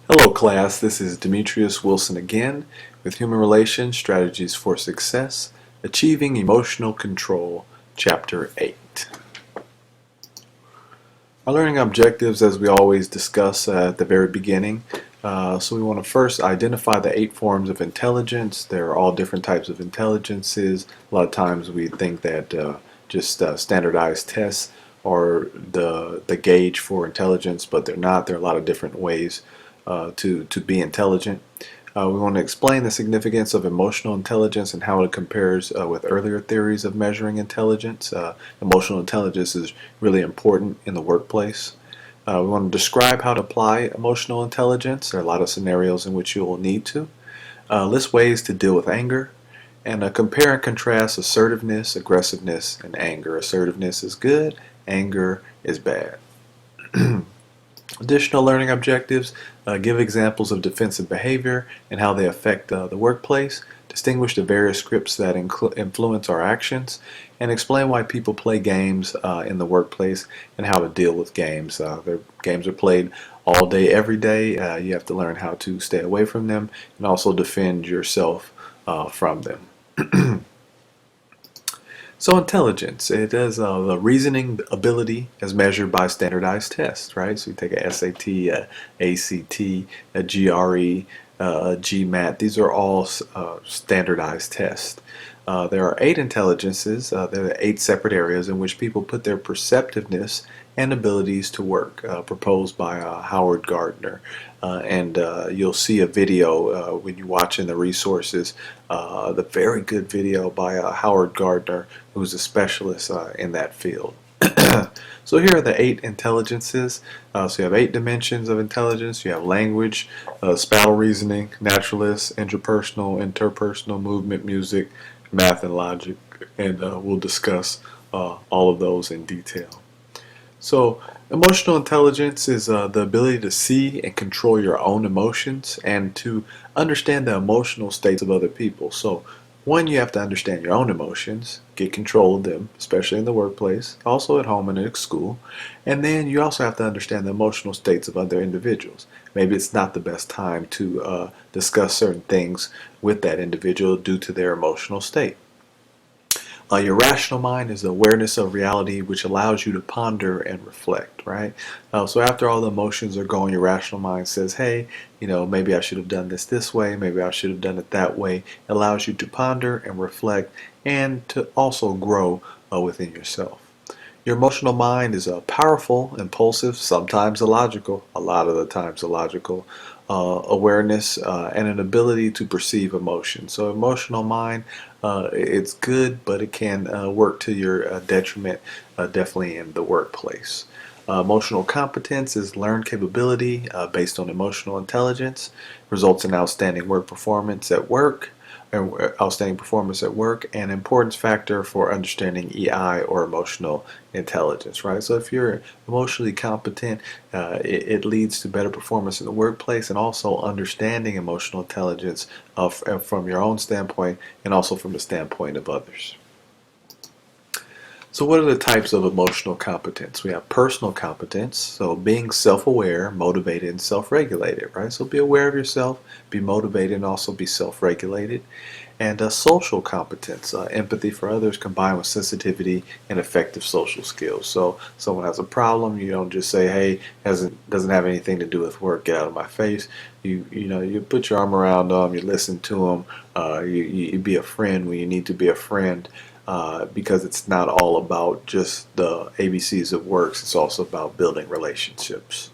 Hello class, this is Demetrius Wilson again with Human Relations Strategies for Success, Achieving Emotional Control, Chapter 8. Our learning objectives, as we always discuss at the very beginning, so we want to first identify the 8 forms of intelligence. There are all different types of intelligences. A lot of times we think that just standardized tests are the gauge for intelligence, but they're not. There are a lot of different ways to be intelligent. We want to explain the significance of emotional intelligence and how it compares with earlier theories of measuring intelligence. Emotional intelligence is really important in the workplace. We want to describe how to apply emotional intelligence. There are a lot of scenarios in which you will need to. List ways to deal with anger. And compare and contrast assertiveness, aggressiveness, and anger. Assertiveness is good, anger is bad. Additional learning objectives, give examples of defensive behavior and how they affect the workplace, distinguish the various scripts that influence our actions, and explain why people play games in the workplace and how to deal with games. Their games are played all day, every day. You have to learn how to stay away from them and also defend yourself from them. So intelligence, it is the reasoning ability as measured by standardized tests, right? So you take a SAT, a ACT, a GRE, a GMAT. These are all standardized tests. There are 8 intelligences. There are 8 separate areas in which people put their perceptiveness and abilities to work, proposed by Howard Gardner. And you'll see a video when you watch in the resources, the very good video by Howard Gardner, who's a specialist in that field. So here are the 8 intelligences. So you have 8 dimensions of intelligence. You have language, spatial reasoning, naturalist, interpersonal, interpersonal, movement, music, math, and logic. And we'll discuss all of those in detail. So emotional intelligence is the ability to see and control your own emotions and to understand the emotional states of other people. So one, you have to understand your own emotions, get control of them, especially in the workplace, also at home and at school. And then you also have to understand the emotional states of other individuals. Maybe it's not the best time to discuss certain things with that individual due to their emotional state. Your rational mind is the awareness of reality, which allows you to ponder and reflect, right? So after all the emotions are going, your rational mind says, hey, maybe I should have done this way, maybe I should have done it that way. It allows you to ponder and reflect and to also grow within yourself. Your emotional mind is powerful, impulsive, sometimes illogical, a lot of the times illogical, awareness and an ability to perceive emotion. So emotional mind, it's good, but it can work to your detriment, definitely in the workplace. Emotional competence is learned capability based on emotional intelligence, results in outstanding performance at work, an importance factor for understanding EI or emotional intelligence, right? So if you're emotionally competent, it leads to better performance in the workplace and also understanding emotional intelligence from your own standpoint and also from the standpoint of others. So what are the types of emotional competence? We have personal competence, so being self-aware, motivated, and self-regulated, right? So be aware of yourself, be motivated, and also be self-regulated. And social competence, empathy for others combined with sensitivity and effective social skills. So someone has a problem, you don't just say, hey, doesn't have anything to do with work, get out of my face. You put your arm around them, you listen to them, you be a friend when you need to be a friend. Because it's not all about just the ABCs of works, it's also about building relationships.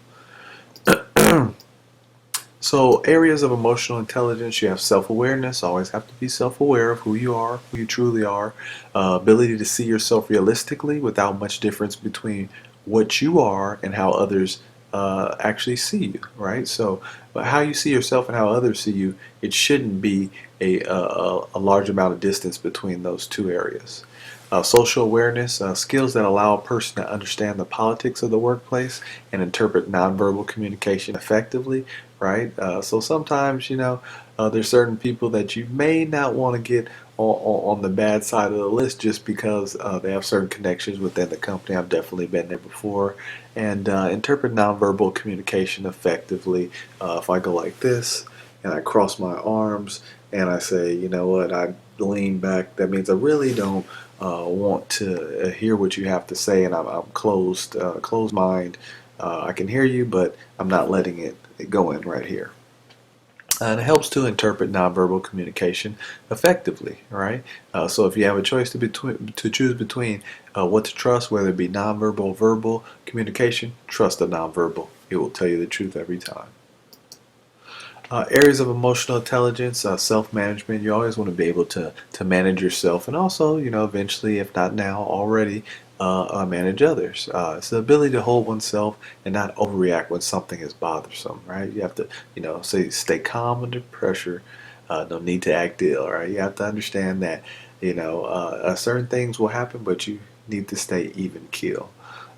So areas of emotional intelligence, you have self-awareness, always have to be self-aware of who you are, who you truly are, ability to see yourself realistically without much difference between what you are and how others actually see you, right? So how you see yourself and how others see you, it shouldn't be a large amount of distance between those two areas. Social awareness, skills that allow a person to understand the politics of the workplace and interpret nonverbal communication effectively, right? So sometimes, there's certain people that you may not want to get on the bad side of the list just because they have certain connections within the company. I've definitely been there before. And interpret nonverbal communication effectively. If I go like this and I cross my arms and I say, you know what, I lean back, that means I really don't want to hear what you have to say, and I'm closed mind. I can hear you, but I'm not letting it go in right here. And it helps to interpret nonverbal communication effectively, right? So if you have a choice to choose between what to trust, whether it be nonverbal or verbal communication, trust the nonverbal. It will tell you the truth every time. Areas of emotional intelligence, self-management. You always want to be able to manage yourself, and also, eventually, if not now, already manage others. It's the ability to hold oneself and not overreact when something is bothersome. Right? You have to, stay calm under pressure. No need to act ill. Right? You have to understand that, certain things will happen, but you need to stay even keel.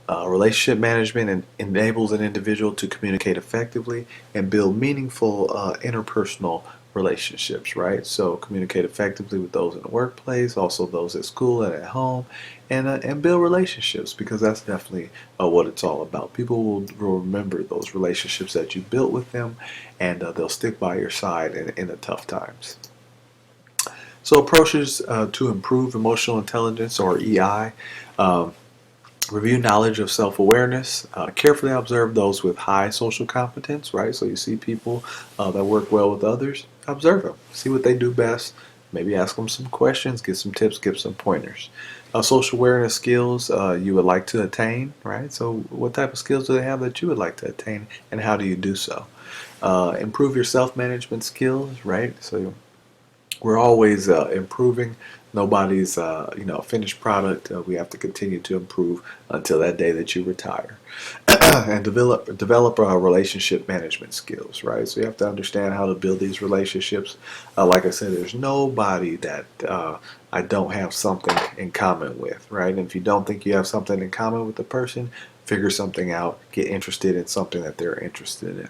Relationship management enables an individual to communicate effectively and build meaningful interpersonal relationships, right? So communicate effectively with those in the workplace, also those at school and at home, and build relationships, because that's definitely what it's all about. People will remember those relationships that you built with them, and they'll stick by your side in the tough times. So approaches to improve emotional intelligence, or EI. Um, Review knowledge of self-awareness. Carefully observe those with high social competence, right? So you see people that work well with others, observe them. See what they do best. Maybe ask them some questions, get some tips, give some pointers. Social awareness skills you would like to attain, right? So what type of skills do they have that you would like to attain, and how do you do so? Improve your self-management skills, right? So we're always improving. Nobody's a finished product. We have to continue to improve until that day that you retire, and develop relationship management skills. Right, so you have to understand how to build these relationships. Like I said, there's nobody that I don't have something in common with. Right, and if you don't think you have something in common with the person, figure something out. Get interested in something that they're interested in.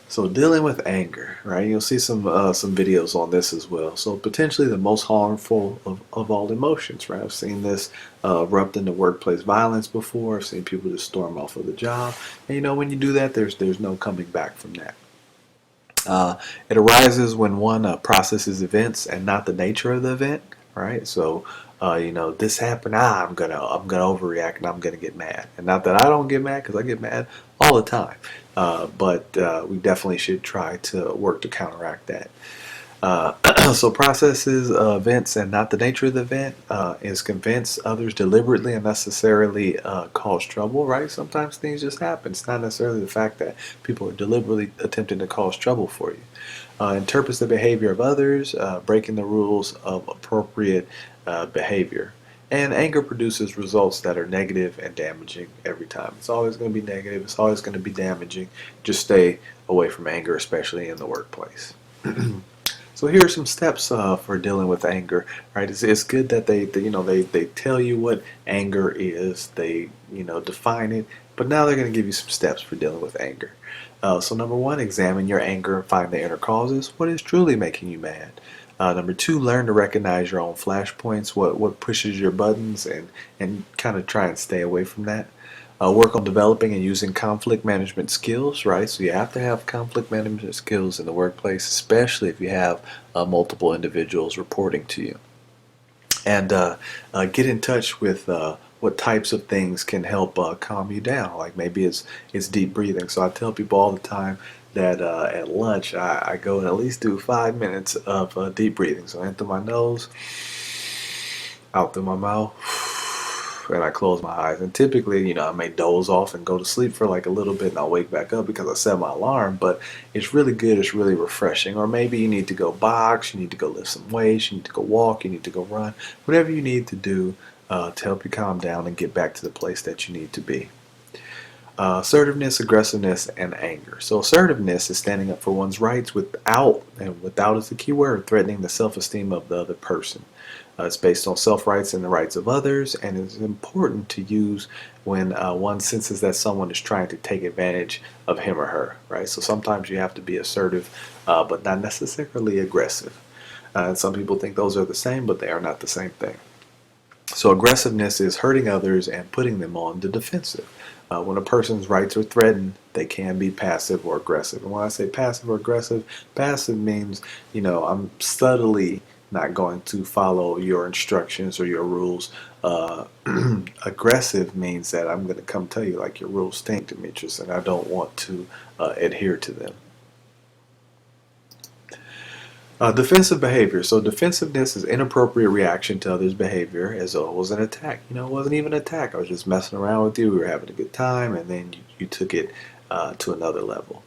So dealing with anger, right? You'll see some videos on this as well. So potentially the most harmful of all emotions, right? I've seen this erupt into workplace violence before. I've seen people just storm off of the job, and when you do that, there's no coming back from that. It arises when one processes events and not the nature of the event, right? So, this happened. I'm gonna overreact and I'm gonna get mad. And not that I don't get mad, because I get mad all the time. But we definitely should try to work to counteract that. So processes events and not the nature of the event is convince others deliberately and necessarily cause trouble, right? Sometimes things just happen. It's not necessarily the fact that people are deliberately attempting to cause trouble for you. Interprets the behavior of others, breaking the rules of appropriate behavior. And anger produces results that are negative and damaging every time. It's always going to be negative. It's always going to be damaging. Just stay away from anger, especially in the workplace. So here are some steps for dealing with anger. Right, it's good that they tell you what anger is. They define it, but now they're going to give you some steps for dealing with anger. So number one, examine your anger and find the inner causes. What is truly making you mad? Number two, learn to recognize your own flashpoints. What pushes your buttons, and kind of try and stay away from that. Work on developing and using conflict management skills, right? So you have to have conflict management skills in the workplace, especially if you have multiple individuals reporting to you. And get in touch with what types of things can help calm you down. Like maybe it's deep breathing. So I tell people all the time that at lunch I go and at least do 5 minutes of deep breathing. So in through my nose, out through my mouth, and I close my eyes. And typically, I may doze off and go to sleep for like a little bit, and I'll wake back up because I set my alarm. But it's really good. It's really refreshing. Or maybe you need to go box, you need to go lift some weights, you need to go walk, you need to go run. Whatever you need to do to help you calm down and get back to the place that you need to be. Assertiveness, aggressiveness, and anger. So assertiveness is standing up for one's rights without is the key word, threatening the self-esteem of the other person. It's based on self-rights and the rights of others, and it's important to use when one senses that someone is trying to take advantage of him or her, right? So sometimes you have to be assertive, but not necessarily aggressive. And some people think those are the same, but they are not the same thing. So aggressiveness is hurting others and putting them on the defensive. When a person's rights are threatened, they can be passive or aggressive. And when I say passive or aggressive, passive means, I'm subtly not going to follow your instructions or your rules. Aggressive means that I'm going to come tell you like your rules stink, Demetrius, and I don't want to adhere to them. Defensive behavior. So defensiveness is inappropriate reaction to others' behavior as though it was an attack. It wasn't even an attack. I was just messing around with you. We were having a good time, and then you took it to another level.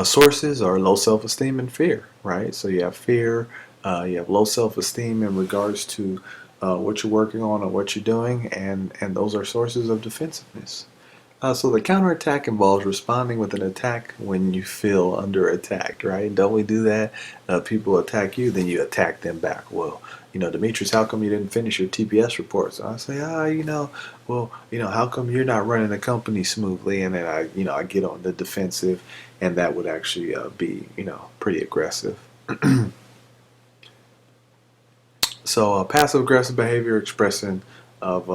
Sources are low self-esteem and fear, right? So you have fear, you have low self-esteem in regards to what you're working on or what you're doing, and those are sources of defensiveness. So the counterattack involves responding with an attack when you feel under attack, right? Don't we do that? People attack you, then you attack them back. Well, Demetrius, how come you didn't finish your TPS reports? So I say, how come you're not running the company smoothly? And then I get on the defensive, and that would actually be, pretty aggressive. So passive aggressive behavior expressing of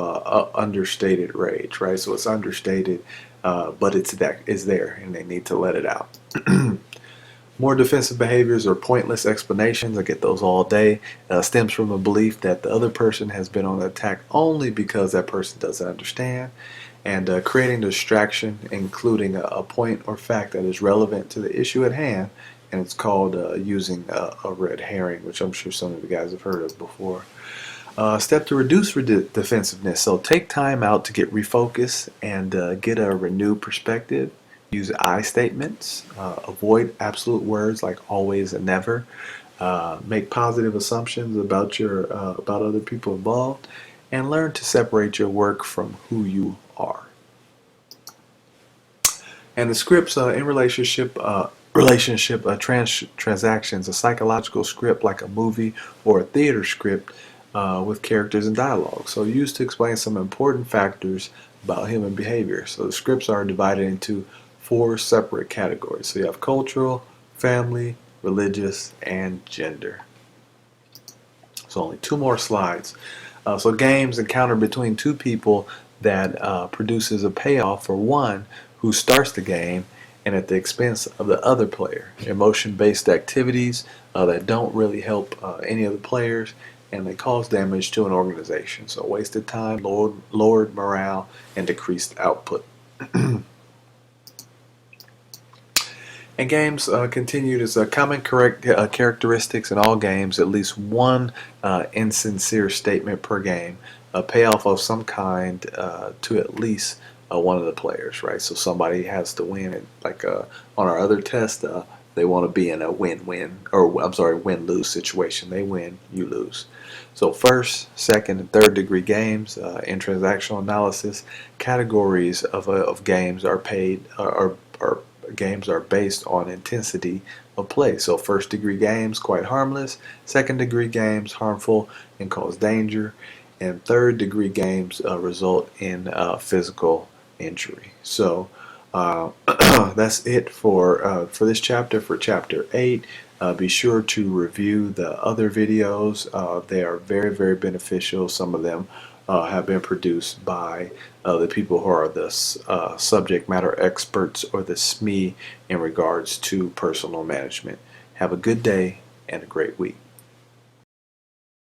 understated rage, right? So it's understated, but it's there, and they need to let it out. More defensive behaviors are pointless explanations. I get those all day. Stems from a belief that the other person has been on attack only because that person doesn't understand, and creating distraction, including a point or fact that is relevant to the issue at hand, and it's called using a red herring, which I'm sure some of you guys have heard of before. Step to reduce defensiveness. So take time out to get refocused and get a renewed perspective. Use I statements. Avoid absolute words like always and never. Make positive assumptions about about other people involved, and learn to separate your work from who you are. And the scripts in transactions, a psychological script like a movie or a theater script with characters and dialogue. So used to explain some important factors about human behavior. So the scripts are divided into 4 separate categories. So you have cultural, family, religious, and gender. So only 2 more slides. So games encounter between 2 people that produces a payoff for one who starts the game and at the expense of the other player. Emotion-based activities that don't really help any of the players, and they cause damage to an organization. So wasted time, lowered morale, and decreased output. And games continued as a common characteristics in all games, at least one insincere statement per game, a payoff of some kind to at least one of the players, right? So somebody has to win, and like on our other test, they want to be in a win-win, or I'm sorry, win-lose situation. They win, you lose. So first, second, and third degree games in transactional analysis, categories of games are games are based on intensity of play. So first degree games, quite harmless. Second degree games, harmful and cause danger. And third degree games result in physical injury. So that's it for this chapter, for chapter 8. Be sure to review the other videos. They are very, very beneficial. Some of them have been produced by the people who are the subject matter experts, or the SME, in regards to personal management. Have a good day and a great week.